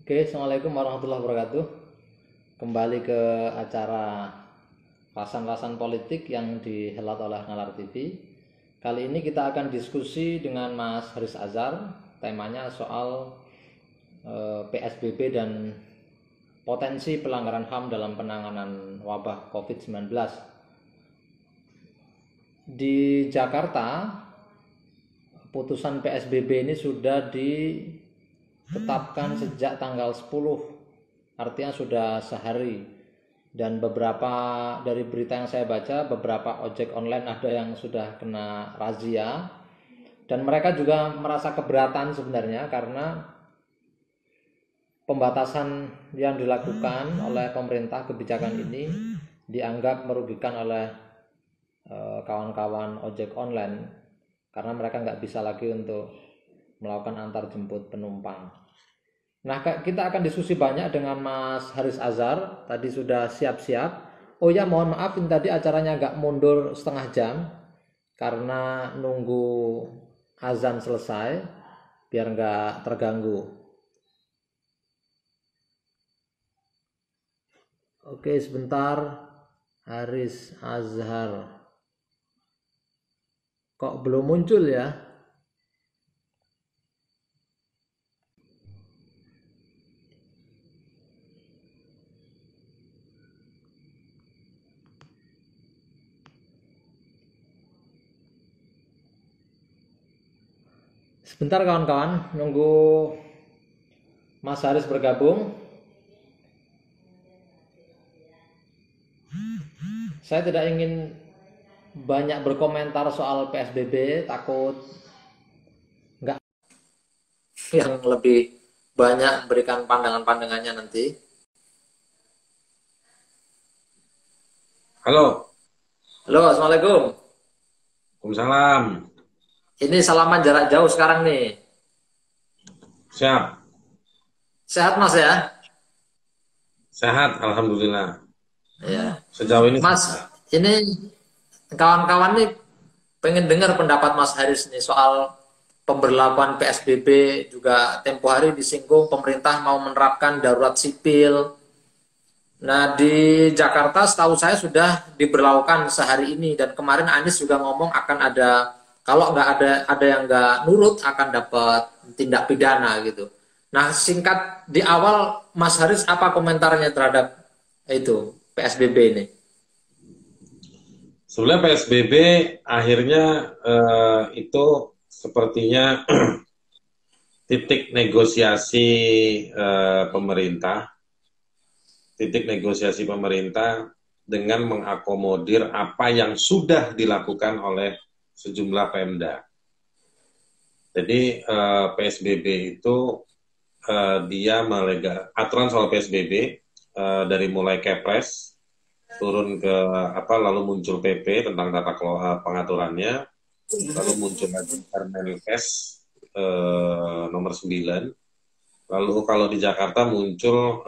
Oke, Assalamualaikum warahmatullahi wabarakatuh. Kembali ke acara rasan-rasan politik yang dihelat oleh Nalar TV. Kali ini kita akan diskusi dengan Mas Haris Azhar. Temanya soal PSBB dan potensi pelanggaran HAM dalam penanganan wabah COVID-19. Di Jakarta, putusan PSBB ini sudah ditetapkan sejak tanggal 10, artinya sudah sehari. Dan beberapa dari berita yang saya baca, beberapa ojek online ada yang sudah kena razia. Dan mereka juga merasa keberatan sebenarnya karena pembatasan yang dilakukan oleh pemerintah, kebijakan ini dianggap merugikan oleh kawan-kawan ojek online karena mereka nggak bisa lagi untuk melakukan antar jemput penumpang. Nah, kita akan diskusi banyak dengan Mas Haris Azhar. Tadi sudah siap-siap. Oh ya, mohon maaf ini tadi acaranya agak mundur setengah jam karena nunggu azan selesai biar nggak terganggu. Oke, sebentar. Haris Azhar. Kok belum muncul ya? Sebentar kawan-kawan, nunggu Mas Haris bergabung. Saya tidak ingin banyak berkomentar soal PSBB, takut nggak yang lebih banyak berikan pandangan-pandangannya nanti. Halo, Halo, Assalamualaikum. Waalaikumsalam. Ini salaman jarak jauh sekarang nih. Siap, Sehat Mas ya? sehat, alhamdulillah. Ya. Sejauh ini Mas, sehat. ini kawan-kawan nih pengen dengar pendapat Mas Haris nih soal pemberlakuan PSBB, juga tempo hari disinggung pemerintah mau menerapkan darurat sipil. Nah, di Jakarta setahu saya sudah diberlakukan sehari ini dan kemarin Anies juga ngomong akan ada, kalau nggak ada yang nggak nurut akan dapat tindak pidana gitu. Nah, singkat di awal Mas Haris apa komentarnya terhadap itu PSBB ini? Sebenarnya PSBB akhirnya itu sepertinya titik negosiasi pemerintah, titik negosiasi pemerintah dengan mengakomodir apa yang sudah dilakukan oleh sejumlah Pemda. Jadi PSBB itu dia aturan soal PSBB dari mulai Kepres turun ke apa lalu muncul PP tentang tata kelola pengaturannya, lalu muncul lagi Permenkes nomor 9, lalu kalau di Jakarta muncul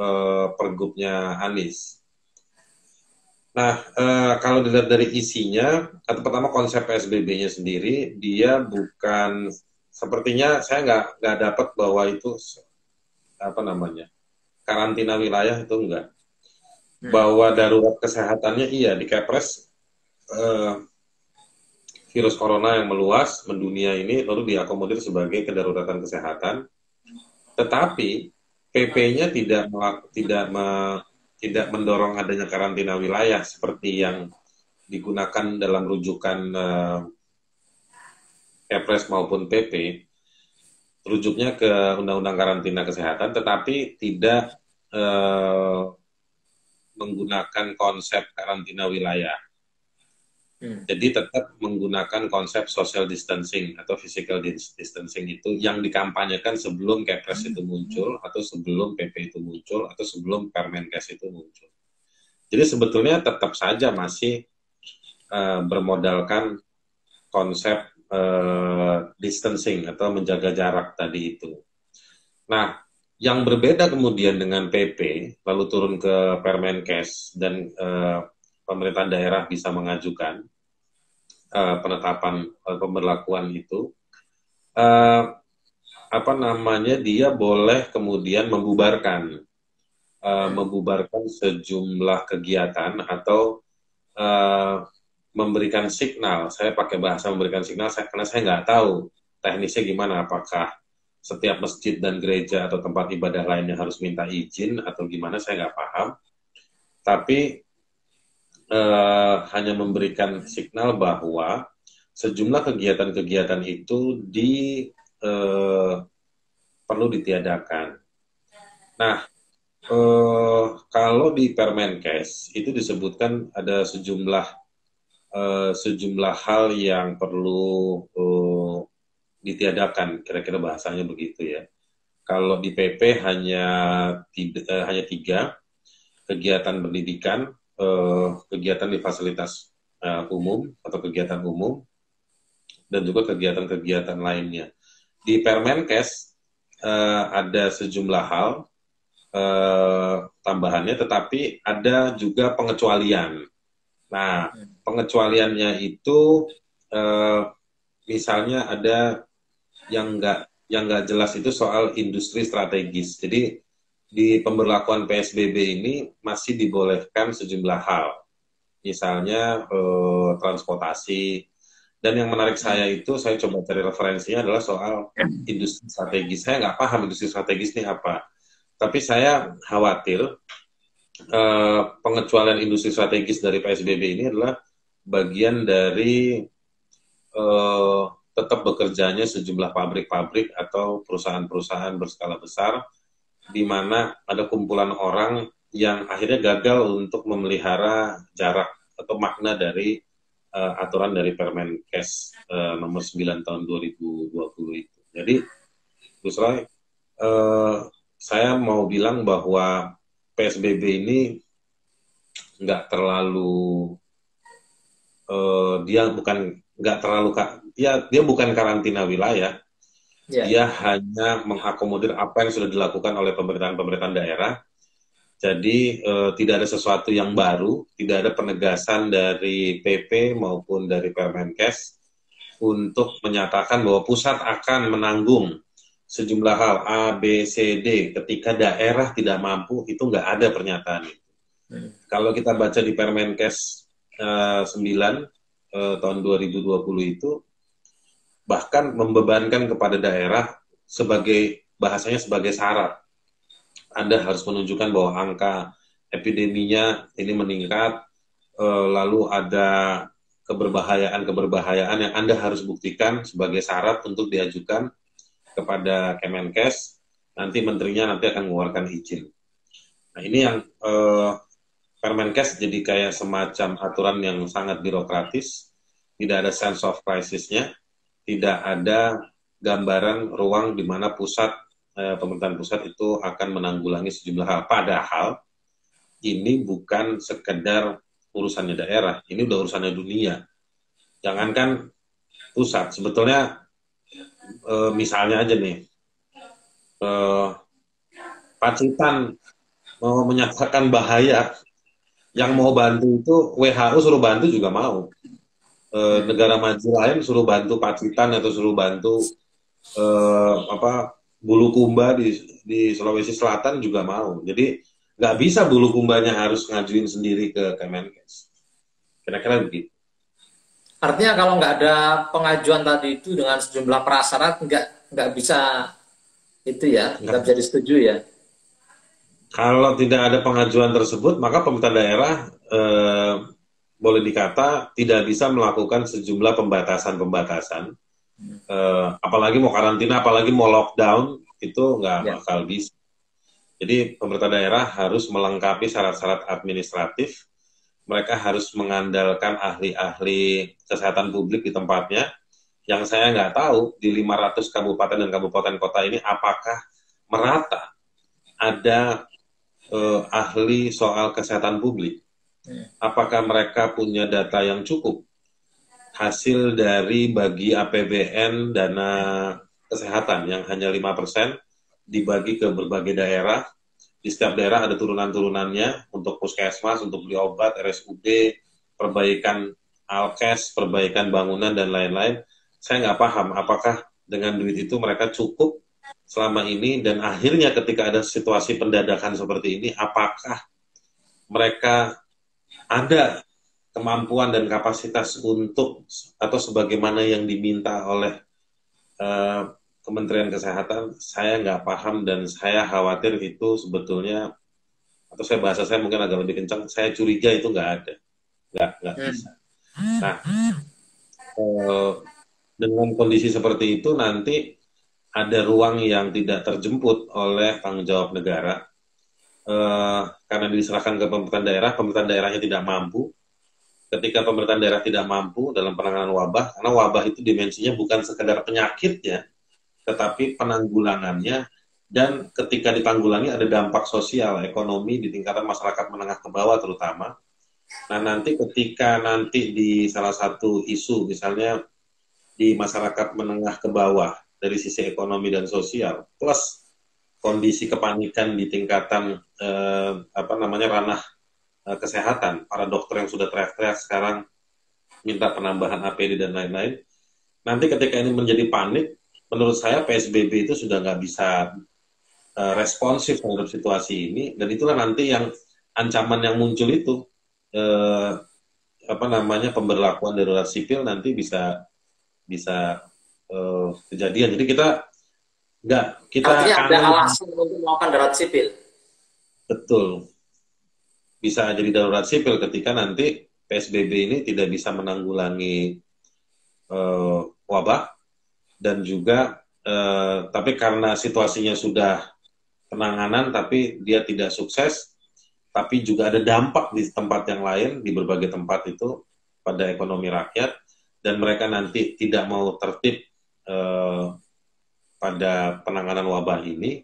Pergubnya Anies. Nah, kalau dilihat dari isinya, atau pertama konsep PSBB-nya sendiri, dia bukan sepertinya saya nggak dapat bahwa itu apa namanya karantina wilayah itu enggak. Hmm. Bahwa darurat kesehatannya iya di Kepres eh, virus corona yang meluas mendunia ini lalu diakomodir sebagai kedaruratan kesehatan, tetapi PP-nya tidak mendorong adanya karantina wilayah seperti yang digunakan dalam rujukan Kepres maupun PP, rujuknya ke Undang-Undang Karantina Kesehatan, tetapi tidak eh, menggunakan konsep karantina wilayah. Hmm. Jadi tetap menggunakan konsep social distancing atau physical distancing itu yang dikampanyekan sebelum Kepres itu muncul atau sebelum PP itu muncul atau sebelum Permenkes itu muncul. Jadi sebetulnya tetap saja masih bermodalkan konsep distancing atau menjaga jarak tadi itu. Nah, yang berbeda kemudian dengan PP lalu turun ke Permenkes dan pemerintah daerah bisa mengajukan penetapan pemberlakuan itu. Uh, apa namanya, dia boleh kemudian membubarkan sejumlah kegiatan atau eh, memberikan signal. Saya pakai bahasa memberikan signal karena saya nggak tahu teknisnya gimana. Apakah setiap masjid dan gereja atau tempat ibadah lainnya harus minta izin atau gimana? Saya nggak paham. Tapi hanya memberikan signal bahwa sejumlah kegiatan-kegiatan itu eh, perlu ditiadakan. Nah, kalau di Permenkes itu disebutkan ada sejumlah hal yang perlu ditiadakan, kira-kira bahasanya begitu ya. Kalau di PP hanya tiga, kegiatan pendidikan, kegiatan di fasilitas umum atau kegiatan umum, dan juga kegiatan-kegiatan lainnya. Di Permenkes ada sejumlah hal tambahannya, tetapi ada juga pengecualian. Nah, pengecualiannya itu misalnya ada yang nggak jelas itu soal industri strategis. Jadi di pemberlakuan PSBB ini masih dibolehkan sejumlah hal, misalnya transportasi. Dan yang menarik saya itu, saya coba cari referensinya adalah soal industri strategis. Saya nggak paham industri strategis ini apa, tapi saya khawatir pengecualian industri strategis dari PSBB ini adalah bagian dari eh, tetap bekerjanya sejumlah pabrik-pabrik atau perusahaan-perusahaan berskala besar, di mana ada kumpulan orang yang akhirnya gagal untuk memelihara jarak atau makna dari aturan dari Permenkes nomor 9 tahun 2020 itu. Jadi, Gus Roy, saya mau bilang bahwa PSBB ini nggak terlalu dia bukan karantina wilayah, dia hanya mengakomodir apa yang sudah dilakukan oleh pemerintahan daerah. Jadi tidak ada sesuatu yang baru, tidak ada penegasan dari PP maupun dari Permenkes untuk menyatakan bahwa pusat akan menanggung sejumlah hal A, B, C, D ketika daerah tidak mampu. Itu nggak ada pernyataan itu. Kalau kita baca di Permenkes 9 tahun 2020 itu bahkan membebankan kepada daerah bahasanya sebagai syarat. Anda harus menunjukkan bahwa angka epideminya ini meningkat, lalu ada keberbahayaan yang Anda harus buktikan sebagai syarat untuk diajukan kepada Kemenkes. Nanti menterinya nanti akan mengeluarkan izin. Nah, ini yang Permenkes jadi kayak semacam aturan yang sangat birokratis, tidak ada sense of crisis-nya, tidak ada gambaran ruang di mana pemerintahan pusat itu akan menanggulangi sejumlah hal. Padahal ini bukan sekedar urusannya daerah, ini udah urusannya dunia. Jangankan pusat, sebetulnya misalnya aja nih, Pacitan mau menyatakan bahaya, yang mau bantu itu WHO suruh bantu juga mau. Negara maju lain suruh bantu Pacitan atau suruh bantu Bulukumba di Sulawesi Selatan juga mau. Jadi nggak bisa Bulukumbanya harus ngajuin sendiri ke Kemenkes. Kira-kira begitu. Artinya kalau nggak ada pengajuan tadi itu dengan sejumlah prasyarat nggak bisa itu ya, nggak bisa disetujui ya. Kalau tidak ada pengajuan tersebut, maka pemerintah daerah boleh dikata tidak bisa melakukan sejumlah pembatasan. Apalagi mau karantina, apalagi mau lockdown, itu nggak bakal bisa. Jadi pemerintah daerah harus melengkapi syarat-syarat administratif. Mereka harus mengandalkan ahli-ahli kesehatan publik di tempatnya. Yang saya nggak tahu, di 500 kabupaten dan kabupaten kota ini apakah merata ada ahli soal kesehatan publik. Apakah mereka punya data yang cukup? Hasil dari bagi APBN dana kesehatan yang hanya 5% dibagi ke berbagai daerah. Di setiap daerah ada turunan-turunannya untuk puskesmas, untuk beli obat, RSUD, perbaikan alkes, perbaikan bangunan, dan lain-lain. Saya nggak paham apakah dengan duit itu mereka cukup selama ini, dan akhirnya ketika ada situasi pendadakan seperti ini, apakah mereka ada kemampuan dan kapasitas untuk atau sebagaimana yang diminta oleh eh, Kementerian Kesehatan? Saya nggak paham dan saya khawatir itu sebetulnya, atau saya bahasa saya mungkin agak lebih kencang, saya curiga itu nggak ada, nggak bisa. Nah, dengan kondisi seperti itu nanti ada ruang yang tidak terjemput oleh tanggung jawab negara, karena diserahkan ke pemerintahan daerahnya tidak mampu. Ketika pemerintahan daerah tidak mampu dalam penanganan wabah, karena wabah itu dimensinya bukan sekedar penyakitnya, tetapi penanggulangannya, dan ketika ditanggulangi ada dampak sosial, ekonomi di tingkatan masyarakat menengah ke bawah terutama. Nah, nanti ketika nanti di salah satu isu, misalnya di masyarakat menengah ke bawah dari sisi ekonomi dan sosial, plus kondisi kepanikan di tingkatan ranah kesehatan, para dokter yang sudah teriak-teriak sekarang minta penambahan APD dan lain-lain. Nanti ketika ini menjadi panik, menurut saya PSBB itu sudah nggak bisa responsif terhadap situasi ini, dan itulah nanti yang ancaman yang muncul itu, pemberlakuan darurat sipil nanti bisa kejadian. Jadi kita Artinya ada kangen. alasan untuk melakukan darurat sipil. Betul, bisa jadi darurat sipil ketika nanti PSBB ini tidak bisa menanggulangi wabah, dan juga tapi karena situasinya sudah penanganan tapi dia tidak sukses, tapi juga ada dampak di tempat yang lain, di berbagai tempat itu pada ekonomi rakyat, dan mereka nanti tidak mau tertib pada penanganan wabah ini,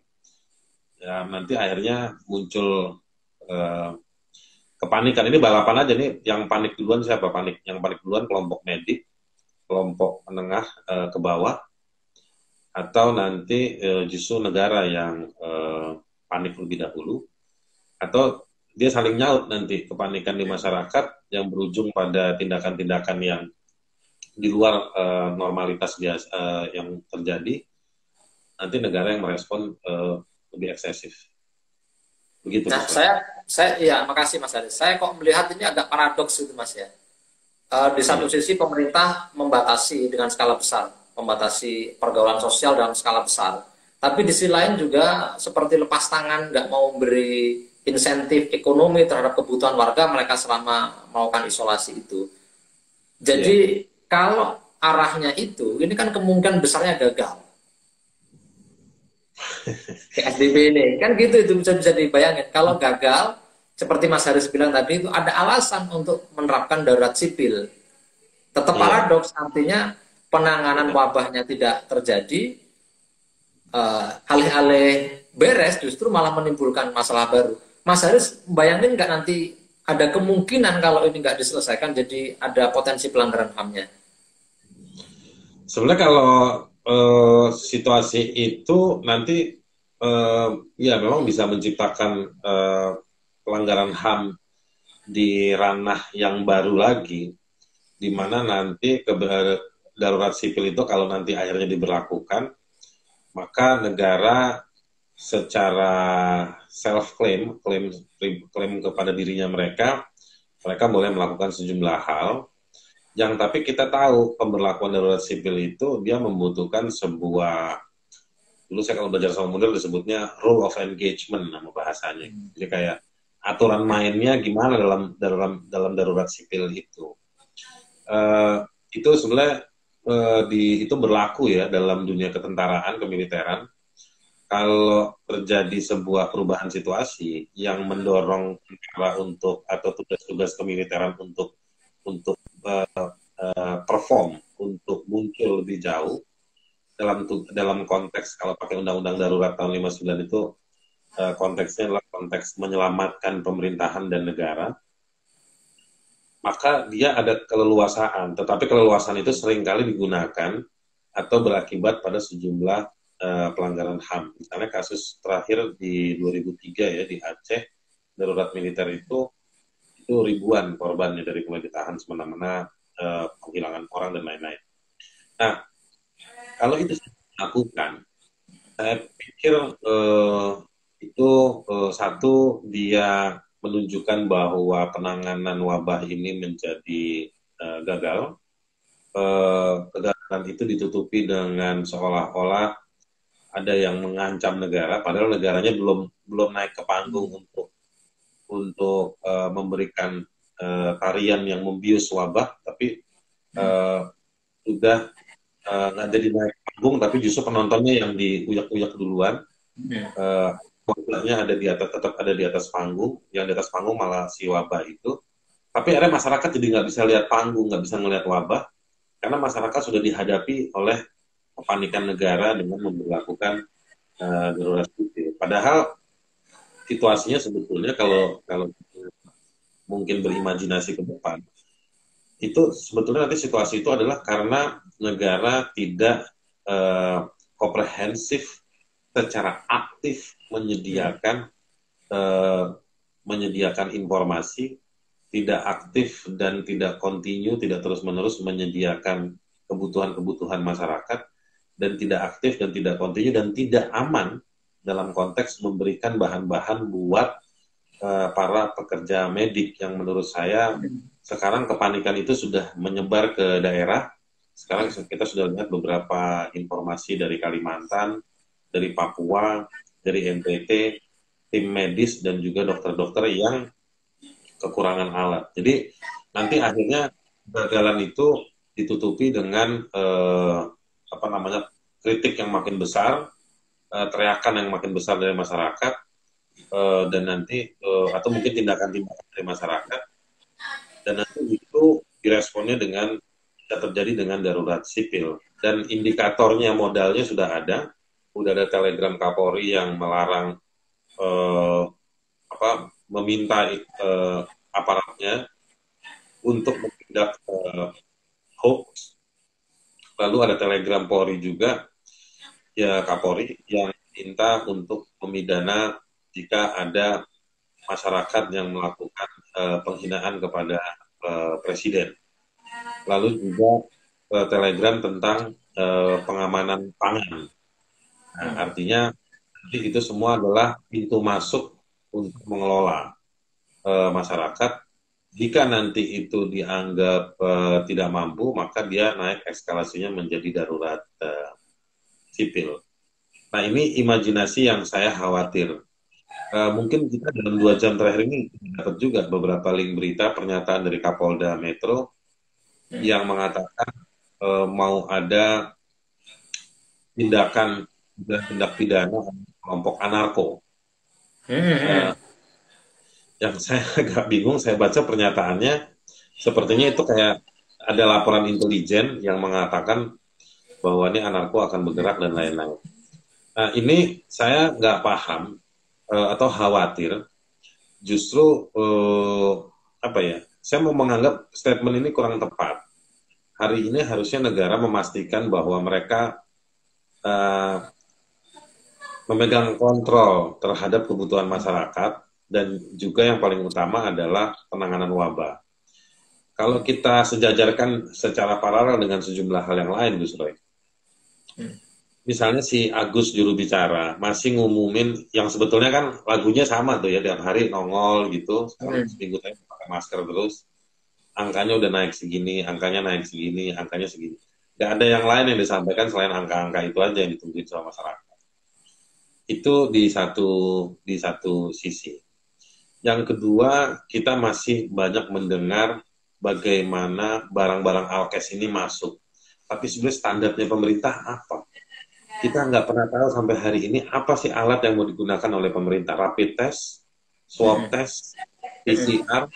ya nanti akhirnya muncul kepanikan. Ini balapan aja nih, yang panik duluan siapa? Yang panik duluan kelompok medik, kelompok menengah ke bawah, atau nanti justru negara yang panik lebih dahulu, atau dia saling nyaut nanti kepanikan di masyarakat yang berujung pada tindakan-tindakan yang di luar normalitas biasa yang terjadi. Nanti negara yang merespon lebih eksesif. Begitu. Nah, ya makasih Mas Haris. Saya kok melihat ini agak paradoks itu Mas ya. Di satu sisi pemerintah membatasi dengan skala besar, membatasi pergaulan sosial dalam skala besar. Tapi di sisi lain juga seperti lepas tangan, nggak mau beri insentif ekonomi terhadap kebutuhan warga mereka selama melakukan isolasi itu. Jadi kalau arahnya itu, ini kan kemungkinan besarnya gagal. PSBB ini kan gitu, itu bisa dibayangin. Kalau gagal, seperti Mas Haris bilang tadi, itu ada alasan untuk menerapkan darurat sipil. Tetap paradoks, artinya penanganan wabahnya tidak terjadi, alih-alih beres justru malah menimbulkan masalah baru. Mas Haris bayangin nggak nanti ada kemungkinan kalau ini nggak diselesaikan jadi ada potensi pelanggaran HAM-nya? Sebenarnya kalau situasi itu nanti ya memang bisa menciptakan pelanggaran HAM di ranah yang baru lagi, di mana nanti darurat sipil itu kalau nanti akhirnya diberlakukan, maka negara secara self-claim, klaim kepada dirinya mereka boleh melakukan sejumlah hal, yang tapi kita tahu pemberlakuan darurat sipil itu dia membutuhkan sebuah, dulu saya kalau belajar sama Munir disebutnya rule of engagement nama bahasanya. Jadi kayak aturan mainnya gimana dalam darurat sipil itu. Itu sebenarnya itu berlaku ya dalam dunia ketentaraan, kemiliteran. Kalau terjadi sebuah perubahan situasi yang mendorong negara untuk, atau tugas-tugas kemiliteran untuk perform, untuk muncul lebih jauh dalam konteks, kalau pakai undang-undang darurat tahun 59 itu konteksnya adalah konteks menyelamatkan pemerintahan dan negara, maka dia ada keleluasaan, tetapi keleluasaan itu seringkali digunakan atau berakibat pada sejumlah pelanggaran HAM. Misalnya kasus terakhir di 2003 ya di Aceh, darurat militer itu ribuan korbannya, dari mulai ditahan semena-mena, penghilangan orang dan lain-lain. Nah, kalau itu dilakukan, Saya pikir itu satu, dia menunjukkan bahwa penanganan wabah ini menjadi gagal. Kegagalan itu ditutupi dengan seolah-olah ada yang mengancam negara, padahal negaranya belum belum naik ke panggung untuk memberikan tarian yang membius wabah, tapi sudah nggak jadi naik panggung, tapi justru penontonnya yang diuyak-uyak duluan. Wabahnya ada di atas, tetap ada di atas panggung, yang di atas panggung malah si wabah itu. Tapi akhirnya masyarakat jadi nggak bisa lihat panggung, nggak bisa ngelihat wabah, karena masyarakat sudah dihadapi oleh kepanikan negara dengan memperlakukan darurat sipil. Padahal situasinya sebetulnya kalau kalau mungkin berimajinasi ke depan, itu sebetulnya nanti situasi itu adalah karena negara tidak komprehensif secara aktif menyediakan informasi, tidak aktif dan tidak kontinu, tidak terus-menerus menyediakan kebutuhan-kebutuhan masyarakat, dan tidak aktif dan tidak kontinu dan tidak aman dalam konteks memberikan bahan-bahan buat para pekerja medik, yang menurut saya sekarang kepanikan itu sudah menyebar ke daerah. Sekarang kita sudah lihat beberapa informasi dari Kalimantan, dari Papua, dari NTT, tim medis dan juga dokter-dokter yang kekurangan alat. Jadi nanti akhirnya kegagalan itu ditutupi dengan kritik yang makin besar, teriakan yang makin besar dari masyarakat, dan nanti atau mungkin tindakan-tindakan dari masyarakat, dan nanti itu diresponnya dengan terjadi dengan darurat sipil. Dan indikatornya, modalnya sudah ada telegram Kapolri yang melarang meminta aparatnya untuk menindak hoax. Lalu ada telegram Polri juga, ya Kapolri, yang minta untuk memidana jika ada masyarakat yang melakukan penghinaan kepada presiden. Lalu juga telegram tentang pengamanan pangan. Nah, artinya itu semua adalah pintu masuk untuk mengelola masyarakat. Jika nanti itu dianggap tidak mampu, maka dia naik eskalasinya menjadi darurat sipil. Nah, ini imajinasi yang saya khawatir. Mungkin kita dalam 2 jam terakhir ini dapat juga beberapa link berita pernyataan dari Kapolda Metro yang mengatakan mau ada tindak pidana kelompok anarko. Yang saya agak bingung, saya baca pernyataannya, sepertinya itu kayak ada laporan intelijen yang mengatakan bahwa ini anarko akan bergerak dan lain-lain. Nah, ini saya nggak paham atau khawatir, justru saya mau menganggap statement ini kurang tepat. Hari ini harusnya negara memastikan bahwa mereka memegang kontrol terhadap kebutuhan masyarakat, dan juga yang paling utama adalah penanganan wabah. Kalau kita sejajarkan secara paralel dengan sejumlah hal yang lain, Gus Roy, misalnya si Agus juru bicara masih ngumumin yang sebetulnya kan lagunya sama tuh ya, tiap hari nongol gitu, sekarang seminggu saya pakai masker terus, angkanya udah naik segini, angkanya naik segini, angkanya segini. Gak ada yang lain yang disampaikan selain angka-angka itu aja yang ditungguin sama masyarakat. Itu di satu sisi. Yang kedua, kita masih banyak mendengar bagaimana barang-barang alkes ini masuk. Tapi sebenarnya standarnya pemerintah apa? Kita nggak pernah tahu sampai hari ini apa sih alat yang mau digunakan oleh pemerintah. Rapid test, swab test, PCR.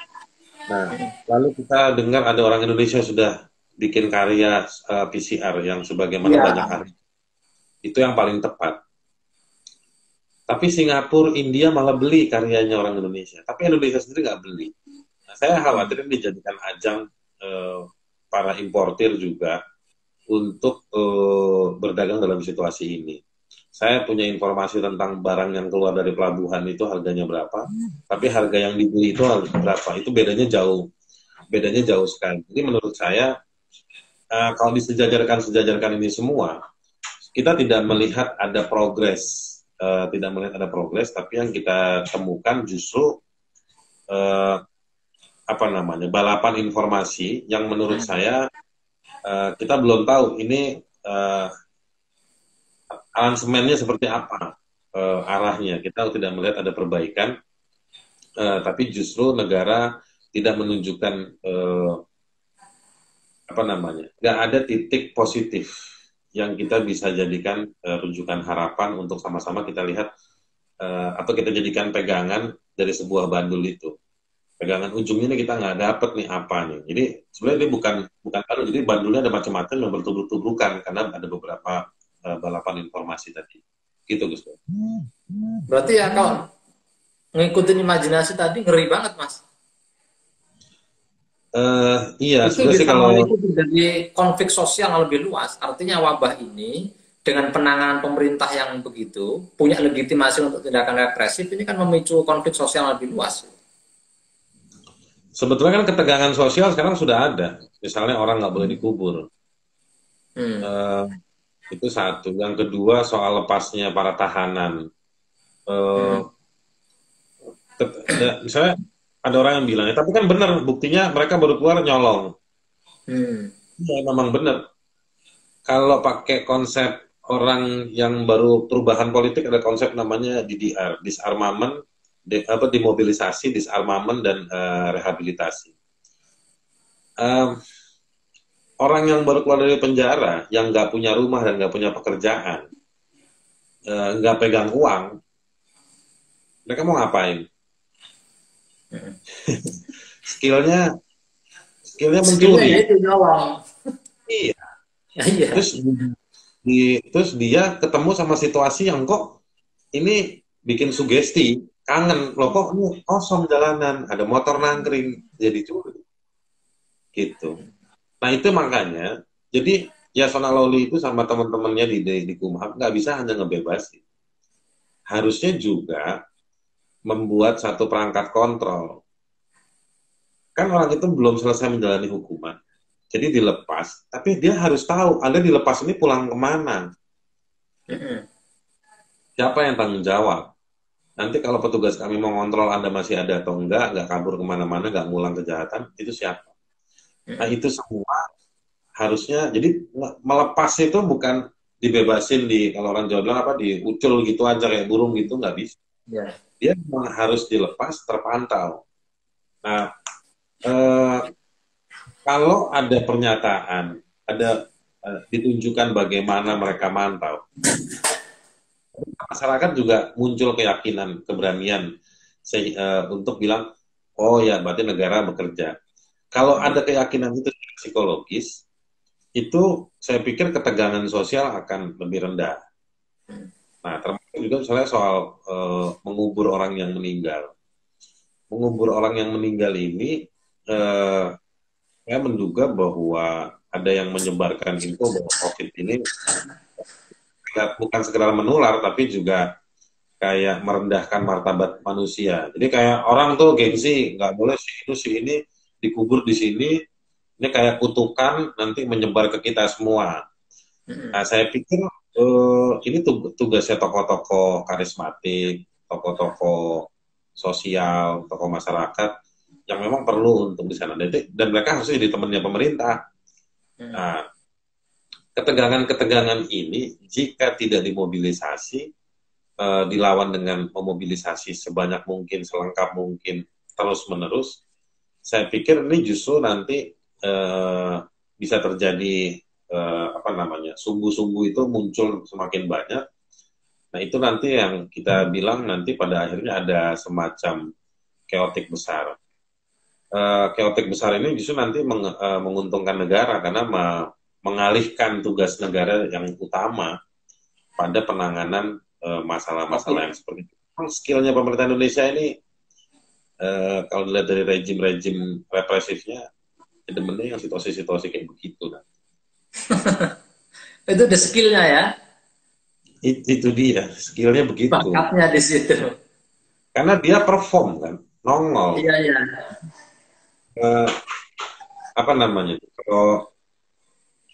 Nah, lalu kita dengar ada orang Indonesia sudah bikin karya PCR yang sebagaimana banyak hari. Itu yang paling tepat. Tapi Singapura, India malah beli karyanya orang Indonesia. Tapi Indonesia sendiri nggak beli. Nah, saya khawatir ini dijadikan ajang para importir juga untuk berdagang dalam situasi ini. Saya punya informasi tentang barang yang keluar dari pelabuhan itu harganya berapa, tapi harga yang dibeli itu harus berapa. Itu bedanya jauh sekali. Jadi menurut saya kalau disejajarkan ini semua, kita tidak melihat ada progres, tapi yang kita temukan justru apa namanya, balapan informasi yang menurut saya kita belum tahu ini aransemennya seperti apa, arahnya. Kita tidak melihat ada perbaikan, tapi justru negara tidak menunjukkan apa namanya, nggak ada titik positif yang kita bisa jadikan rujukan harapan untuk sama-sama kita lihat atau kita jadikan pegangan dari sebuah bandul itu. Pegangan ujungnya ini kita nggak dapet nih apa nih. Jadi sebenarnya ini bukan bandul, jadi bandulnya ada macam-macam yang bertubruk-tubrukan karena ada beberapa balapan informasi tadi. Gitu Gus. Berarti ya kalau ngikutin imajinasi tadi ngeri banget, Mas. Iya, Itu sebenarnya sih bisa kalau memicu terjadi konflik sosial yang lebih luas. Artinya wabah ini dengan penanganan pemerintah yang begitu punya legitimasi untuk tindakan represif ini kan memicu konflik sosial yang lebih luas. sebetulnya kan ketegangan sosial sekarang sudah ada. Misalnya orang nggak boleh dikubur. Eh, itu satu. Yang kedua soal lepasnya para tahanan. Eh, misalnya ada orang yang bilang, ya, tapi kan benar buktinya mereka baru keluar nyolong. Ya, memang benar. Kalau pakai konsep orang yang baru perubahan politik ada konsep namanya DDR, disarmament, dimobilisasi, disarmament dan rehabilitasi. Orang yang baru keluar dari penjara, yang nggak punya rumah dan nggak punya pekerjaan, nggak pegang uang, mereka mau ngapain? skillnya mencuri. Skillnya itu nyolong. Iya. Iya. Terus dia ketemu sama situasi yang kok ini bikin sugesti, kangen loh, kok ini kosong jalanan, ada motor nangkring, jadi curi. Gitu. Nah itu makanya, jadi Yasona Lawli itu sama teman-temannya di Kumham nggak bisa hanya ngebebasin. Harusnya juga membuat satu perangkat kontrol. Kan orang itu belum selesai menjalani hukuman. Jadi dilepas, tapi dia harus tahu Anda dilepas ini pulang kemana. Siapa yang tanggung jawab? Nanti kalau petugas kami mau ngontrol Anda masih ada atau nggak kabur kemana-mana, nggak ngulang kejahatan, itu siapa? Nah itu semua harusnya, jadi melepas itu bukan dibebasin kalau orang Jawa bilang apa, diucul gitu aja kayak burung gitu, nggak bisa. Dia memang harus dilepas, terpantau. Nah, kalau ada pernyataan, ada ditunjukkan bagaimana mereka mantau, masyarakat juga muncul keyakinan, keberanian untuk bilang, oh ya berarti negara bekerja. Kalau ada keyakinan itu psikologis, itu saya pikir ketegangan sosial akan lebih rendah. Nah, termasuk juga misalnya soal mengubur orang yang meninggal. Mengubur orang yang meninggal ini, saya menduga bahwa ada yang menyebarkan info bahwa COVID ini bukan sekedar menular, tapi juga kayak merendahkan martabat manusia. Jadi kayak orang tuh gengsi, nggak boleh si ini dikubur di sini, ini kayak kutukan nanti menyebar ke kita semua. Nah, saya pikir ini tugasnya tokoh-tokoh karismatik, tokoh-tokoh sosial, tokoh masyarakat yang memang perlu untuk di sana. Dan mereka harusnya jadi temannya pemerintah. Nah, ketegangan-ketegangan ini jika tidak dimobilisasi, dilawan dengan memobilisasi sebanyak mungkin, selengkap mungkin, terus-menerus, saya pikir ini justru nanti bisa terjadi sumbu-sumbu itu muncul semakin banyak. Nah itu nanti yang kita bilang nanti pada akhirnya ada semacam chaotic besar. Chaotic besar ini justru nanti menguntungkan negara karena mengalihkan tugas negara yang utama pada penanganan masalah-masalah yang seperti itu. Skillnya pemerintah Indonesia ini kalau dilihat dari rejim-rejim represifnya, demennya yang situasi-situasi kayak begitu. Itu the skillnya ya. Itu dia, skillnya begitu. Bakatnya di situ. Karena dia perform kan, nongol. Iya, iya. Apa namanya? Kalau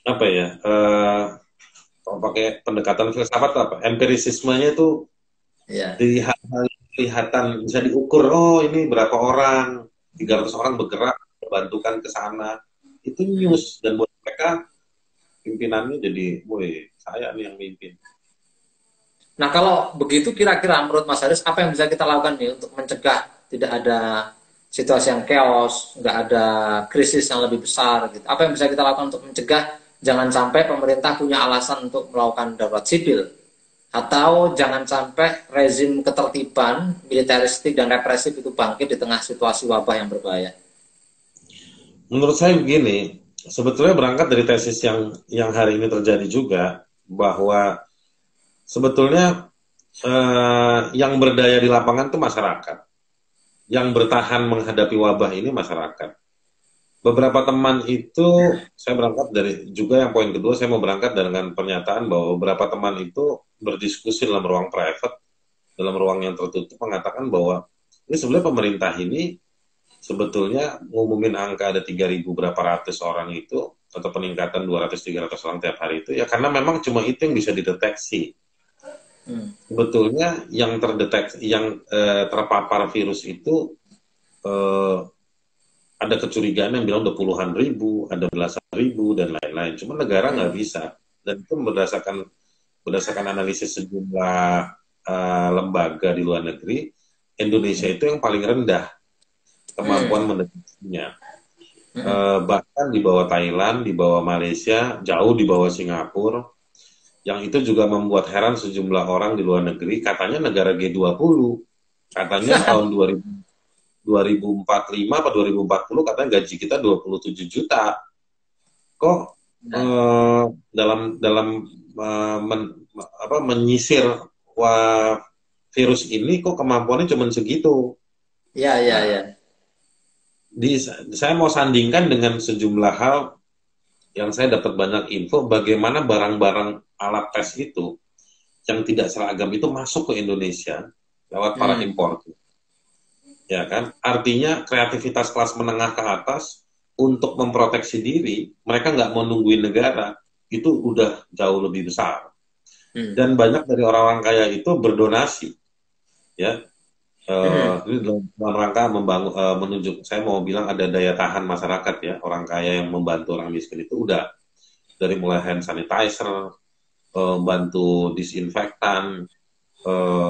apa ya? Kalau pakai pendekatan filsafat apa? Empirisismenya itu Ya. dilihat kelihatan bisa diukur, oh ini berapa orang, 300 orang bergerak membantukan ke sana, itu news. Dan buat mereka pimpinannya jadi, woi saya nih yang mimpin. Nah, kalau begitu kira-kira menurut Mas Haris apa yang bisa kita lakukan nih untuk mencegah tidak ada situasi yang chaos, nggak ada krisis yang lebih besar gitu. Apa yang bisa kita lakukan untuk mencegah jangan sampai pemerintah punya alasan untuk melakukan darurat sipil atau jangan sampai rezim ketertiban militeristik dan represif itu bangkit di tengah situasi wabah yang berbahaya. Menurut saya begini, sebetulnya berangkat dari tesis yang hari ini terjadi juga, bahwa sebetulnya yang berdaya di lapangan itu masyarakat, yang bertahan menghadapi wabah ini masyarakat. Beberapa teman itu, saya berangkat dari juga yang poin kedua, saya mau berangkat dengan pernyataan bahwa beberapa teman itu berdiskusi dalam ruang private, dalam ruang yang tertutup, mengatakan bahwa ini sebenarnya pemerintah ini sebetulnya ngumumin angka ada 3.000 berapa ratus orang itu, atau peningkatan 200-300 orang tiap hari itu, ya karena memang cuma itu yang bisa dideteksi. Sebetulnya yang terdeteksi, yang terpapar virus itu eh, ada kecurigaan yang bilang udah puluhan ribu, ada belasan ribu, dan lain-lain. Cuma negara nggak bisa. Dan itu berdasarkan analisis sejumlah lembaga di luar negeri, Indonesia itu yang paling rendah kemampuan mendeteksinya. Bahkan di bawah Thailand, di bawah Malaysia, jauh di bawah Singapura. Yang itu juga membuat heran sejumlah orang di luar negeri, katanya negara G20. Katanya tahun 2045 atau 2040 katanya gaji kita 27 juta. Kok dalam menyisir virus ini kok kemampuannya cuma segitu? Ya, ya, ya. Saya mau sandingkan dengan sejumlah hal yang saya dapat banyak info bagaimana barang-barang alat tes itu yang tidak seragam itu masuk ke Indonesia lewat para importer. Ya kan? Artinya kreativitas kelas menengah ke atas untuk memproteksi diri, mereka nggak mau nungguin negara, itu udah jauh lebih besar. Dan banyak dari orang-orang kaya itu berdonasi. Ya. Ini dalam rangka membangun, menunjuk, saya mau bilang ada daya tahan masyarakat ya, orang kaya yang membantu orang miskin itu udah dari mulai hand sanitizer, bantu disinfektan,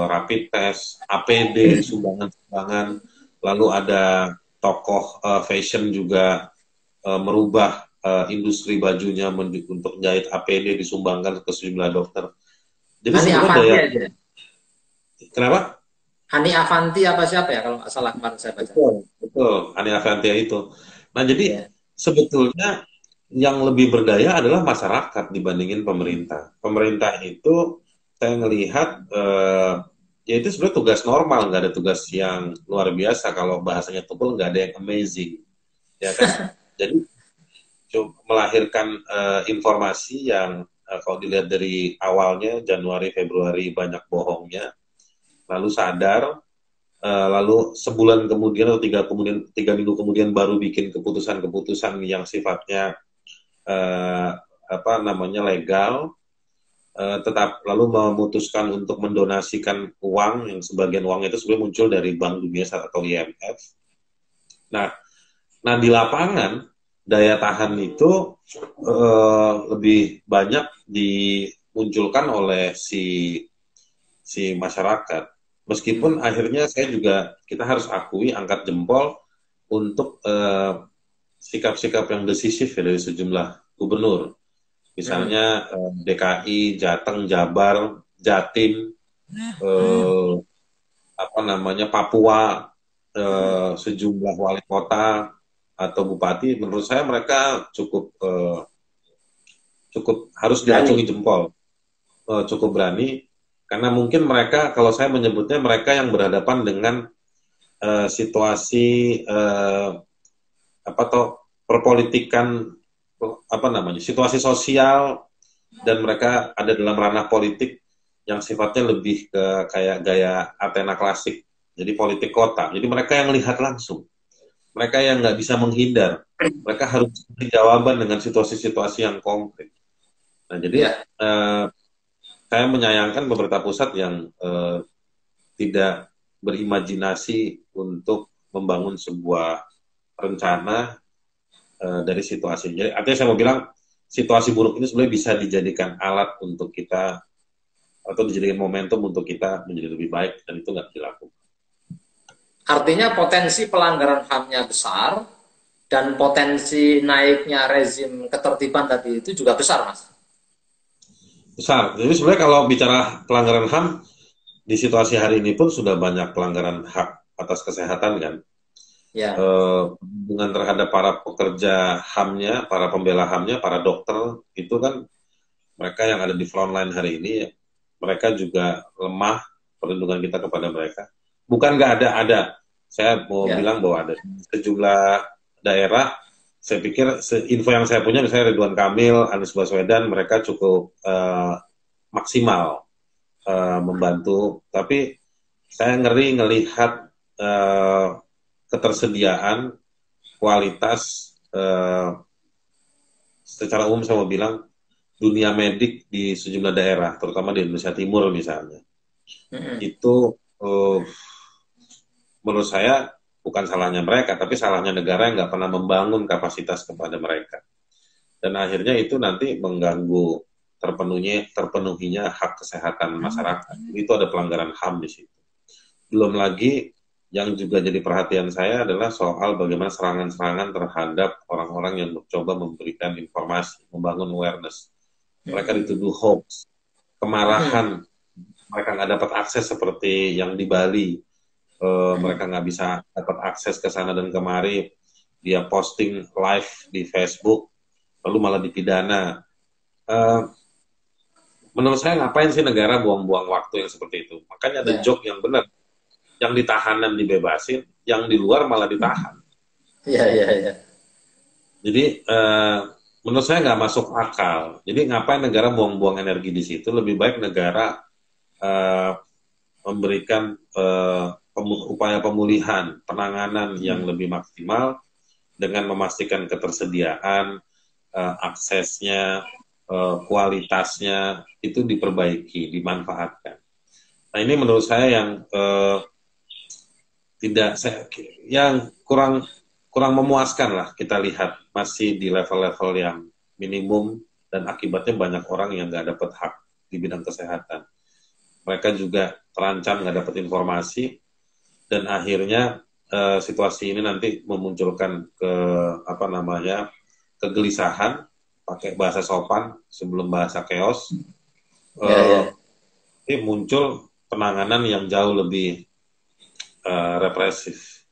rapid test, APD, sumbangan-sumbangan, lalu ada tokoh fashion juga merubah industri bajunya untuk jahit APD disumbangkan ke sejumlah dokter. Jadi sebenarnya kenapa? Hani Avanti apa siapa ya kalau nggak salah kemarin saya baca. Betul, Hani Avanti itu. Nah jadi sebetulnya yang lebih berdaya adalah masyarakat dibandingin pemerintah. Pemerintah itu saya melihat ya itu sebenarnya tugas normal, nggak ada tugas yang luar biasa. Kalau bahasanya Tukul nggak ada yang amazing, ya kan? Jadi melahirkan informasi yang kalau dilihat dari awalnya Januari Februari banyak bohongnya, lalu sadar, lalu sebulan kemudian atau 3 minggu kemudian baru bikin keputusan-keputusan yang sifatnya legal, tetap lalu memutuskan untuk mendonasikan uang yang sebagian uang itu sebenarnya muncul dari Bank Dunia atau IMF. Nah di lapangan daya tahan itu lebih banyak dimunculkan oleh si masyarakat. Meskipun akhirnya kita harus akui, angkat jempol untuk sikap-sikap yang decisif ya, dari sejumlah gubernur. Misalnya DKI, Jateng, Jabar, Jatim, Papua, sejumlah wali kota atau bupati. Menurut saya mereka cukup harus diacungi jempol, cukup berani. Karena mungkin mereka, kalau saya menyebutnya, mereka yang berhadapan dengan situasi perpolitikan, situasi sosial, dan mereka ada dalam ranah politik yang sifatnya lebih ke kayak gaya Athena klasik, jadi politik kota. Jadi mereka yang lihat langsung, mereka yang nggak bisa menghindar, mereka harus beri jawaban dengan situasi-situasi yang konkret. Nah, jadi Ya. saya menyayangkan pemerintah pusat yang tidak berimajinasi untuk membangun sebuah rencana dari situasi. Jadi artinya saya mau bilang situasi buruk ini sebenarnya bisa dijadikan alat untuk kita atau dijadikan momentum untuk kita menjadi lebih baik, dan itu nggak dilakukan. Artinya potensi pelanggaran HAM-nya besar dan potensi naiknya rezim ketertiban tadi itu juga besar, Mas. Besar. Jadi sebenarnya kalau bicara pelanggaran HAM di situasi hari ini pun sudah banyak pelanggaran hak atas kesehatan kan. Ya. Dengan terhadap para pekerja HAM-nya, para pembela HAM-nya, para dokter, itu kan mereka yang ada di frontline hari ini, mereka juga lemah perlindungan kita kepada mereka. Bukan nggak ada. Saya mau Ya. bilang bahwa ada sejumlah daerah, saya pikir info yang saya punya, misalnya Ridwan Kamil, Anies Baswedan, mereka cukup maksimal membantu. Tapi saya ngeri ngelihat ketersediaan kualitas secara umum. Saya mau bilang dunia medik di sejumlah daerah, terutama di Indonesia Timur misalnya, itu menurut saya bukan salahnya mereka, tapi salahnya negara yang nggak pernah membangun kapasitas kepada mereka. Dan akhirnya itu nanti mengganggu terpenuhinya hak kesehatan masyarakat. Itu ada pelanggaran HAM di situ. Belum lagi yang juga jadi perhatian saya adalah soal bagaimana serangan-serangan terhadap orang-orang yang mencoba memberikan informasi, membangun awareness. Mereka dituduh hoax, kemarahan, mereka nggak dapat akses seperti yang di Bali. Mereka nggak bisa dapat akses ke sana dan kemari. Dia posting live di Facebook, lalu malah dipidana. Menurut saya ngapain sih negara buang-buang waktu yang seperti itu? Makanya ada joke yang benar. Yang ditahan dan dibebasin, yang di luar malah ditahan. Iya. Jadi menurut saya nggak masuk akal. Jadi ngapain negara buang-buang energi di situ? Lebih baik negara memberikan upaya pemulihan, penanganan yang lebih maksimal dengan memastikan ketersediaan, aksesnya, kualitasnya itu diperbaiki, dimanfaatkan. Nah ini menurut saya yang yang kurang memuaskan lah. Kita lihat masih di level-level yang minimum, dan akibatnya banyak orang yang nggak dapat hak di bidang kesehatan. Mereka juga terancam nggak dapat informasi, dan akhirnya situasi ini nanti memunculkan kegelisahan, pakai bahasa sopan sebelum bahasa chaos. Ini muncul penanganan yang jauh lebih represif.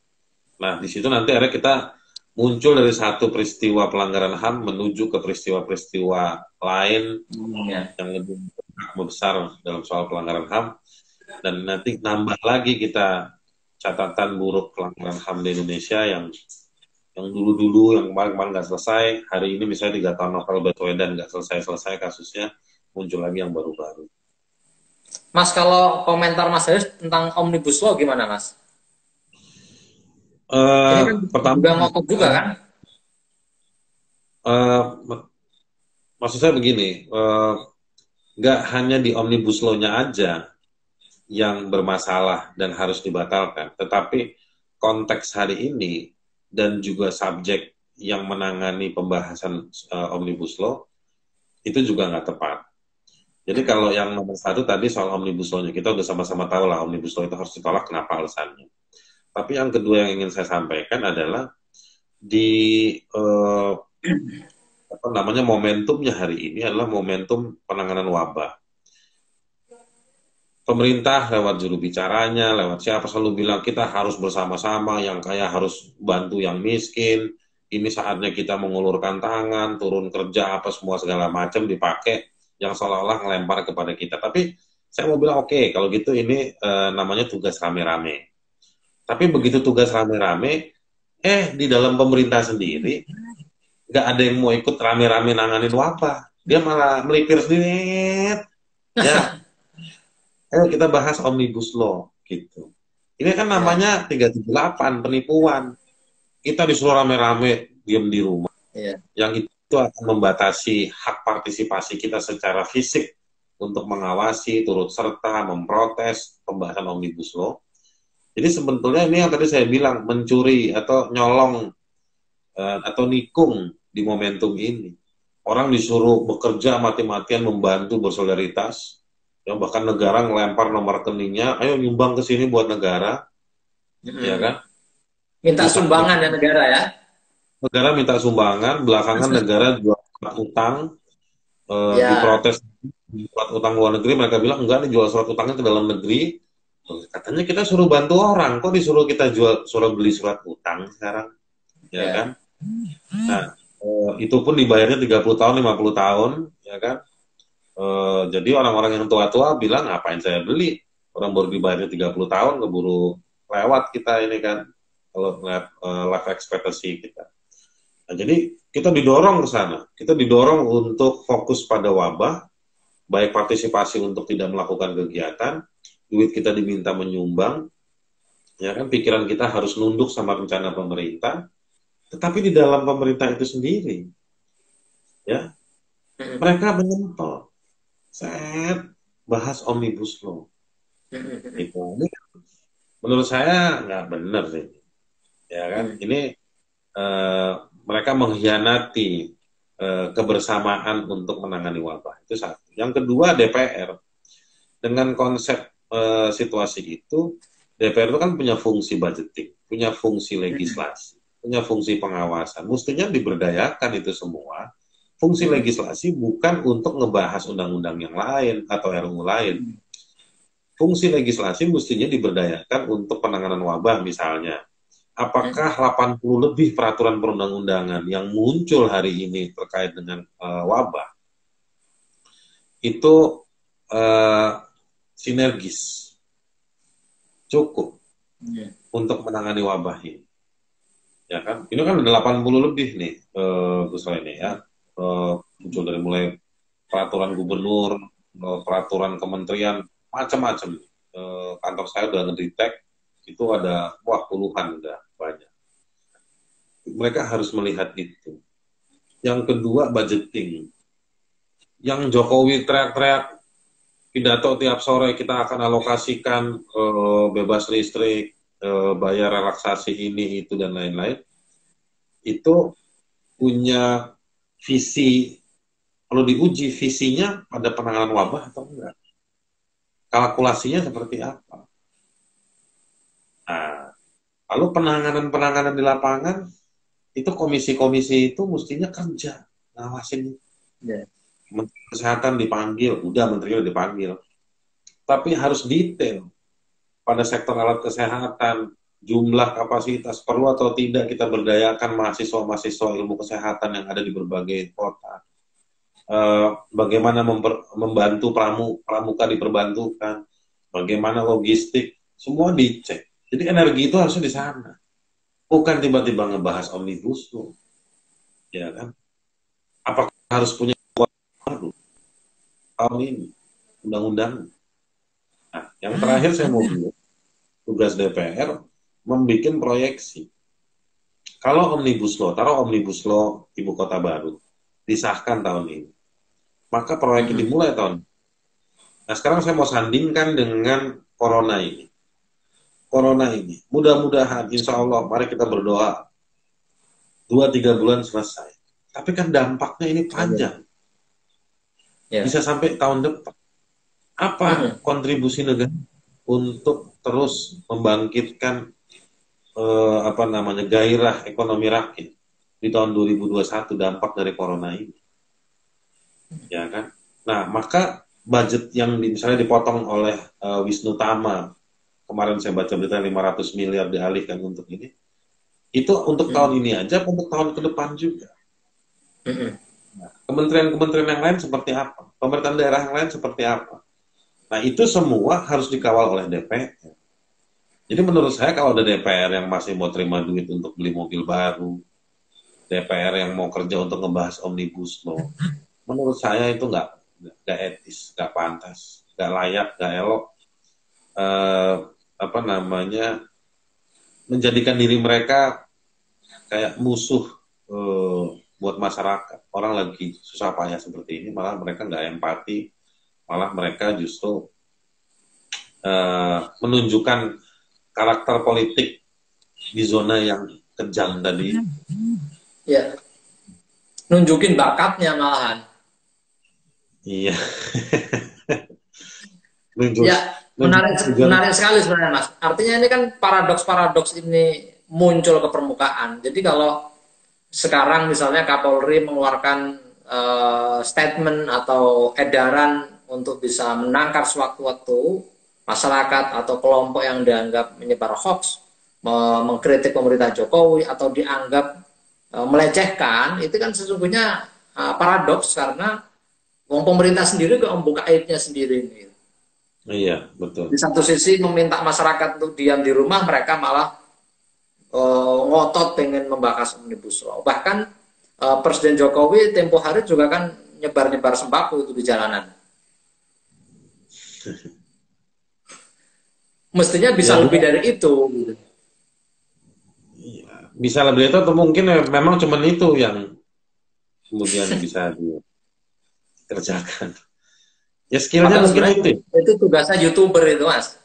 Nah, di situ nanti akhirnya kita muncul dari satu peristiwa pelanggaran HAM menuju ke peristiwa-peristiwa lain yang lebih besar dalam soal pelanggaran HAM, dan nanti nambah lagi kita catatan buruk pelanggaran HAM di Indonesia yang dulu-dulu, yang kemarin nggak selesai, hari ini misalnya 3 tahun Novel Baswedan nggak selesai kasusnya, muncul lagi yang baru-baru. Mas, kalau komentar Mas Haris tentang Omnibus Law gimana, Mas? Ini kan pertama juga ngotot juga kan? Maksud saya begini, nggak hanya di Omnibus Law-nya aja yang bermasalah dan harus dibatalkan, tetapi konteks hari ini dan juga subjek yang menangani pembahasan Omnibus Law itu juga nggak tepat. Jadi kalau yang nomor 1 tadi soal Omnibus Law-nya, kita udah sama-sama tahu lah Omnibus Law itu harus ditolak, kenapa alasannya. Tapi yang kedua yang ingin saya sampaikan adalah di momentumnya hari ini adalah momentum penanganan wabah. Pemerintah lewat juru bicaranya, lewat siapa selalu bilang kita harus bersama-sama, yang kaya harus bantu yang miskin, ini saatnya kita mengulurkan tangan, turun kerja, apa semua segala macam dipakai yang seolah-olah ngelempar kepada kita. Tapi saya mau bilang oke, kalau gitu ini namanya tugas rame-rame. Tapi begitu tugas rame-rame, di dalam pemerintah sendiri nggak ada yang mau ikut rame-rame nanganin wabah. Dia malah melipir sendiri. Ya, ayo kita bahas Omnibus Law gitu. Ini kan namanya 378 penipuan. Kita disuruh rame-rame diem di rumah. Yang itu itu akan membatasi hak partisipasi kita secara fisik untuk mengawasi, turut serta, memprotes pembahasan Omnibus Law. Jadi sebetulnya ini yang tadi saya bilang, mencuri atau nyolong atau nikung di momentum ini. Orang disuruh bekerja mati-matian membantu bersolidaritas, ya, bahkan negara ngelempar nomor rekeningnya, ayo nyumbang ke sini buat negara, ya kan? Minta sumbangan ya negara ya. Negara minta sumbangan, belakangan negara jual surat utang, Ya. diprotes surat utang luar negeri, mereka bilang enggak nih jual surat utangnya ke dalam negeri. Katanya kita suruh bantu orang, kok disuruh kita suruh beli surat utang sekarang, ya kan? Nah, itu pun dibayarnya 30 tahun, 50 tahun, ya kan? Jadi orang-orang yang tua-tua bilang, ngapain saya beli? Orang baru dibayarnya 30 tahun, keburu lewat kita ini kan, kalau lihat life expectancy kita. Nah, jadi kita didorong ke sana, kita didorong untuk fokus pada wabah, baik partisipasi untuk tidak melakukan kegiatan, duit kita diminta menyumbang, ya kan, pikiran kita harus nunduk sama rencana pemerintah, tetapi di dalam pemerintah itu sendiri, ya, mereka menyempel, saya bahas Omnibus Law, itu, menurut saya nggak benar sih, ya kan, ini mereka mengkhianati kebersamaan untuk menangani wabah, itu satu. Yang kedua, DPR dengan konsep situasi itu, DPR itu kan punya fungsi budgeting, punya fungsi legislasi, punya fungsi pengawasan. Mestinya diberdayakan itu semua. Fungsi legislasi bukan untuk ngebahas undang-undang yang lain atau RUU lain. Fungsi legislasi mestinya diberdayakan untuk penanganan wabah misalnya. Apakah 80 lebih peraturan perundang-undangan yang muncul hari ini terkait dengan wabah itu sinergis, cukup untuk menangani wabah ini, ya kan? Ini kan ada 80 lebih nih, Gus ini ya, muncul dari mulai peraturan gubernur, peraturan kementerian, macam-macam. Kantor saya udah ngedetek, itu ada puluhan, udah banyak. Mereka harus melihat itu. Yang kedua, budgeting. Yang Jokowi teriak-teriak pidato tiap sore, kita akan alokasikan bebas listrik, bayar relaksasi ini, itu, dan lain-lain. Itu punya visi, perlu diuji visinya pada penanganan wabah atau enggak. Kalkulasinya seperti apa. Nah, lalu penanganan-penanganan di lapangan, itu komisi-komisi itu mestinya kerja, ngawasin. Menteri Kesehatan dipanggil, udah menterinya dipanggil. Tapi harus detail pada sektor alat kesehatan, jumlah kapasitas, perlu atau tidak kita berdayakan mahasiswa-mahasiswa ilmu kesehatan yang ada di berbagai kota. Bagaimana membantu pramuka diperbantukan, bagaimana logistik, semua dicek. Jadi energi itu harusnya di sana. Bukan tiba-tiba ngebahas Omnibus Law. Ya kan? Apakah harus punya baru tahun ini undang-undang? Nah, yang terakhir saya mau bilang, tugas DPR membuat proyeksi. Kalau Omnibus Law, taruh Omnibus Law Ibu Kota Baru, disahkan tahun ini, maka proyek dimulai tahun. Nah, sekarang saya mau sandingkan dengan Corona ini. Corona ini, mudah-mudahan, insya Allah, mari kita berdoa, 2-3 bulan selesai. Tapi kan dampaknya ini panjang. Bisa sampai tahun depan. Apa kontribusi negara untuk terus membangkitkan gairah ekonomi rakyat di tahun 2021 dampak dari Corona ini? Ya kan? Nah, maka budget yang misalnya dipotong oleh Wisnu Tama, kemarin saya baca berita 500 miliar dialihkan untuk ini, itu untuk tahun ini aja, untuk tahun ke depan juga. Nah, kementerian-kementerian yang lain seperti apa? Pemerintahan daerah yang lain seperti apa? Nah, itu semua harus dikawal oleh DPR. Jadi menurut saya kalau ada DPR yang masih mau terima duit untuk beli mobil baru, DPR yang mau kerja untuk ngebahas Omnibus Law, menurut saya itu nggak etis, nggak pantas, nggak layak, nggak elok. Menjadikan diri mereka kayak musuh buat masyarakat. Orang lagi susah payah seperti ini, malah mereka nggak empati, malah mereka justru menunjukkan karakter politik di zona yang kejam tadi. Ya, nunjukin bakatnya malahan. Iya. Ya, menarik sekali sebenarnya Mas. Artinya ini kan paradoks-paradoks ini muncul ke permukaan. Jadi kalau sekarang misalnya Kapolri mengeluarkan statement atau edaran untuk bisa menangkap sewaktu-waktu masyarakat atau kelompok yang dianggap menyebar hoax, mengkritik pemerintah Jokowi atau dianggap melecehkan, itu kan sesungguhnya paradoks karena pemerintah sendiri kok membuka aibnya sendiri ini. Iya, betul. Di satu sisi meminta masyarakat untuk diam di rumah, mereka malah ngotot pengen membahas Omnibus Law. Bahkan Presiden Jokowi tempo hari juga kan nyebar-nyebar sembako itu di jalanan. Mestinya bisa ya, lebih dari itu. Gitu. Ya, bisa lebih dari itu atau mungkin memang cuma itu yang kemudian bisa dikerjakan. Ya skillnya mungkin itu. Itu tugasnya YouTuber itu Mas.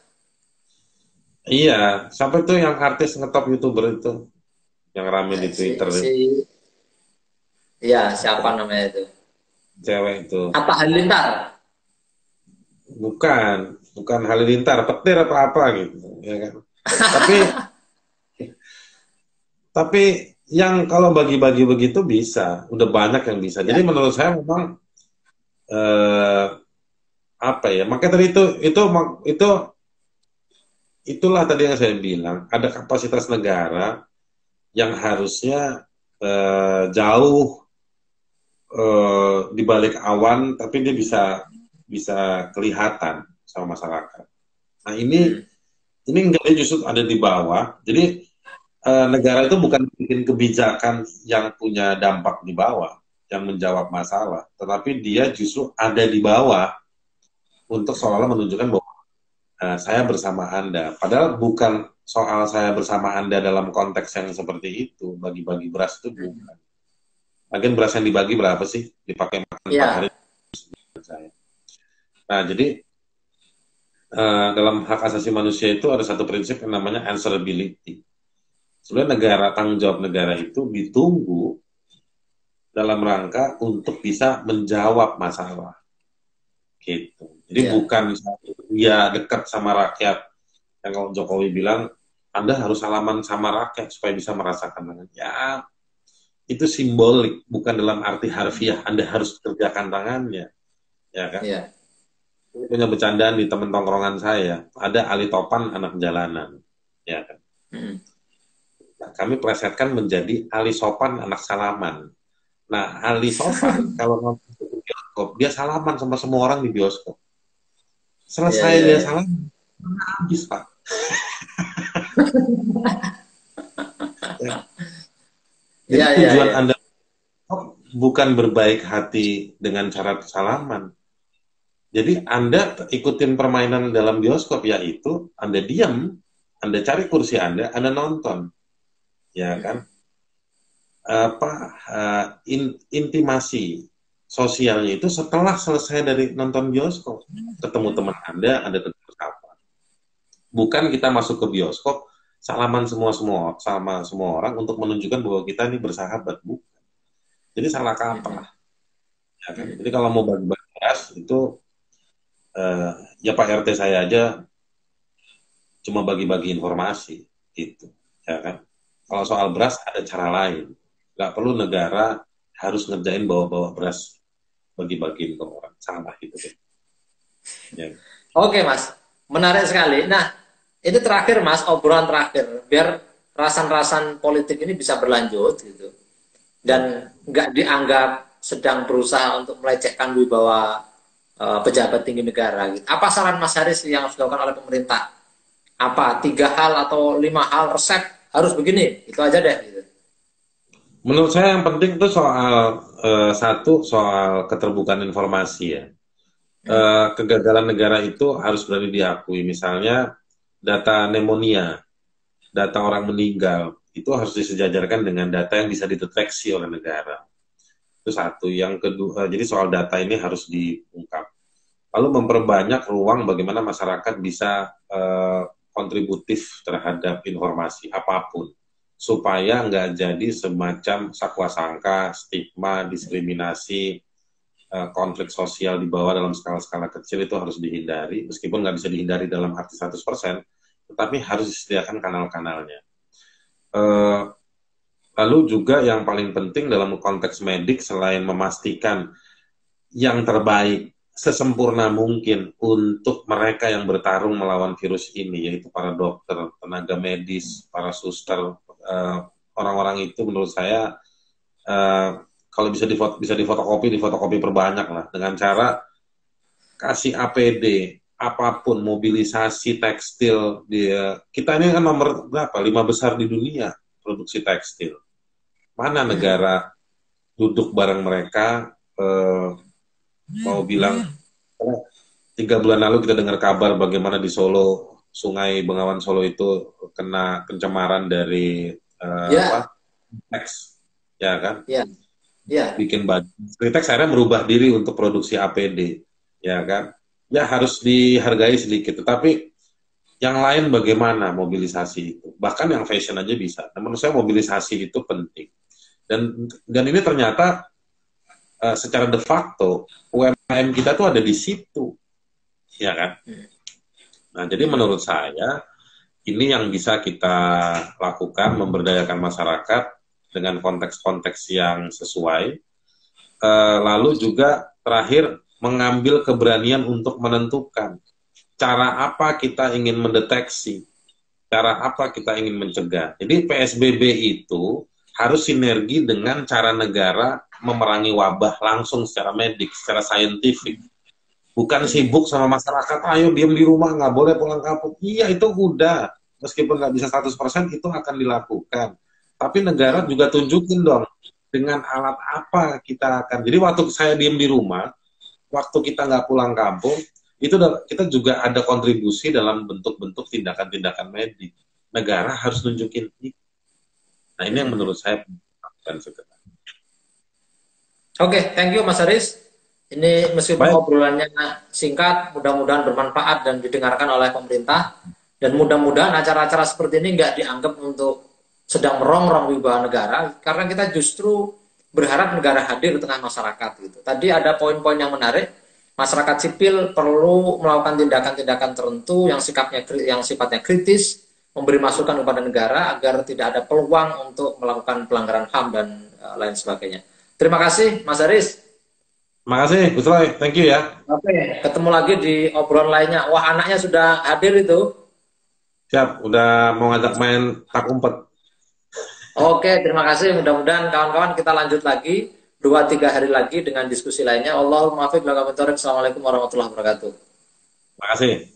Iya, sampai tuh yang artis ngetop YouTuber itu yang rame di Twitter. Iya, siapa namanya itu? Cewek itu. Atta Halilintar. Bukan Halilintar, petir apa-apa gitu, ya kan. Tapi yang kalau bagi-bagi begitu bisa, udah banyak yang bisa. Jadi menurut saya memang apa ya? Makanya tadi itulah tadi yang saya bilang, ada kapasitas negara yang harusnya jauh di balik awan, tapi dia bisa kelihatan sama masyarakat. Nah ini enggak, justru ada di bawah. Jadi negara itu bukan bikin kebijakan yang punya dampak di bawah, yang menjawab masalah, tetapi dia justru ada di bawah untuk seolah-olah menunjukkan bahwa saya bersama Anda. Padahal bukan soal saya bersama Anda dalam konteks yang seperti itu. Bagi-bagi beras itu bukan. Lagian beras yang dibagi berapa sih? Dipakai makan 4 hari. Nah, jadi dalam hak asasi manusia itu ada satu prinsip yang namanya answerability. Sebenarnya tanggung jawab negara itu ditunggu dalam rangka untuk bisa menjawab masalah. Gitu. Jadi bukan dia dekat sama rakyat, yang kalau Jokowi bilang Anda harus salaman sama rakyat supaya bisa merasakan. Ya, itu simbolik, bukan dalam arti harfiah Anda harus kerjakan tangannya, ya kan? Iya. Ini punya bercandaan di teman tongkrongan saya, ada Ali Topan anak jalanan, ya kan? Nah, kami plesetkan menjadi Ali Sopan anak salaman. Nah, Ali Sopan kalau nonton di bioskop, dia salaman sama semua orang di bioskop. Selesai dia salaman, habis Pak. Tujuan Anda bukan berbaik hati dengan cara salaman. Jadi Anda ikutin permainan dalam bioskop, yaitu Anda diam, Anda cari kursi Anda nonton, ya kan? Intimasi sosialnya itu setelah selesai dari nonton bioskop, ketemu teman Anda tegur sapa. Bukan kita masuk ke bioskop salaman sama semua orang untuk menunjukkan bahwa kita ini bersahabat, bukan. Jadi salah kaprah. Ya kan? Jadi kalau mau bagi-bagi beras itu ya Pak RT saya aja cuma bagi-bagi informasi gitu, ya kan. Kalau soal beras ada cara lain. Nggak perlu negara harus ngerjain bawa-bawa beras bagi-bagiin ke orang. Salah gitu. Ya. Oke Mas, menarik sekali. Nah, ini terakhir Mas, obrolan terakhir, biar rasan-rasan politik ini bisa berlanjut gitu, dan nggak dianggap sedang berusaha untuk melecehkan wibawa pejabat tinggi negara. Gitu. Apa saran Mas Haris yang harus dilakukan oleh pemerintah? Apa 3 hal atau 5 hal resep harus begini? Itu aja deh. Gitu. Menurut saya yang penting itu soal soal keterbukaan informasi ya. Kegagalan negara itu harus berani diakui. Misalnya data pneumonia, data orang meninggal, itu harus disejajarkan dengan data yang bisa dideteksi oleh negara. Itu satu. Yang kedua, jadi soal data ini harus diungkap. Lalu memperbanyak ruang bagaimana masyarakat bisa kontributif terhadap informasi apapun, supaya nggak jadi semacam sakwa sangka, stigma, diskriminasi, konflik sosial di bawah dalam skala-skala kecil itu harus dihindari, meskipun nggak bisa dihindari dalam arti 100%, tetapi harus disediakan kanal-kanalnya. Lalu juga yang paling penting dalam konteks medik, selain memastikan yang terbaik sesempurna mungkin untuk mereka yang bertarung melawan virus ini, yaitu para dokter, tenaga medis, para suster, orang-orang itu menurut saya kalau bisa difotokopi perbanyak lah, dengan cara kasih APD, apapun, mobilisasi tekstil. Kita ini kan nomor berapa? 5 besar di dunia produksi tekstil. Mana negara duduk bareng mereka, mau bilang 3 bulan lalu kita dengar kabar bagaimana di Solo, Sungai Bengawan Solo itu kena pencemaran dari teks, ya kan? Bikin baju. Kritex akhirnya merubah diri untuk produksi APD, ya kan? Ya harus dihargai sedikit, tetapi yang lain bagaimana mobilisasi itu? Bahkan yang fashion aja bisa. Nah, menurut saya mobilisasi itu penting. Dan ini ternyata secara de facto UMKM kita tuh ada di situ, ya kan? Nah, jadi menurut saya ini yang bisa kita lakukan, memberdayakan masyarakat dengan konteks-konteks yang sesuai. Lalu juga terakhir mengambil keberanian untuk menentukan cara apa kita ingin mendeteksi, cara apa kita ingin mencegah. Jadi PSBB itu harus sinergi dengan cara negara memerangi wabah langsung secara medik, secara saintifik. Bukan sibuk sama masyarakat, ayo diam di rumah, nggak boleh pulang kampung. Iya, itu udah. Meskipun nggak bisa 100%, itu akan dilakukan. Tapi negara juga tunjukin dong, dengan alat apa kita akan. Jadi waktu saya diam di rumah, waktu kita nggak pulang kampung, itu kita juga ada kontribusi dalam bentuk-bentuk tindakan-tindakan medik. Negara harus nunjukin itu. Nah, ini yang menurut saya bukan sekedar. Oke, thank you Mas Haris. Ini meskipun obrolannya singkat, mudah-mudahan bermanfaat dan didengarkan oleh pemerintah. Dan mudah-mudahan acara-acara seperti ini nggak dianggap untuk sedang merongrong wibawa negara, karena kita justru berharap negara hadir di tengah masyarakat. Gitu. Tadi ada poin-poin yang menarik. Masyarakat sipil perlu melakukan tindakan-tindakan tertentu yang sifatnya kritis, memberi masukan kepada negara agar tidak ada peluang untuk melakukan pelanggaran HAM dan lain sebagainya. Terima kasih, Mas Haris. Terima kasih, Gus Roy. Thank you ya. Oke, ketemu lagi di obrolan lainnya. Wah, anaknya sudah hadir itu. Siap, udah mau ngajak main tak umpet. Oke, terima kasih. Mudah-mudahan kawan-kawan kita lanjut lagi 2-3 hari lagi dengan diskusi lainnya. Allahumma a'fiq. Assalamualaikum warahmatullahi wabarakatuh. Terima kasih.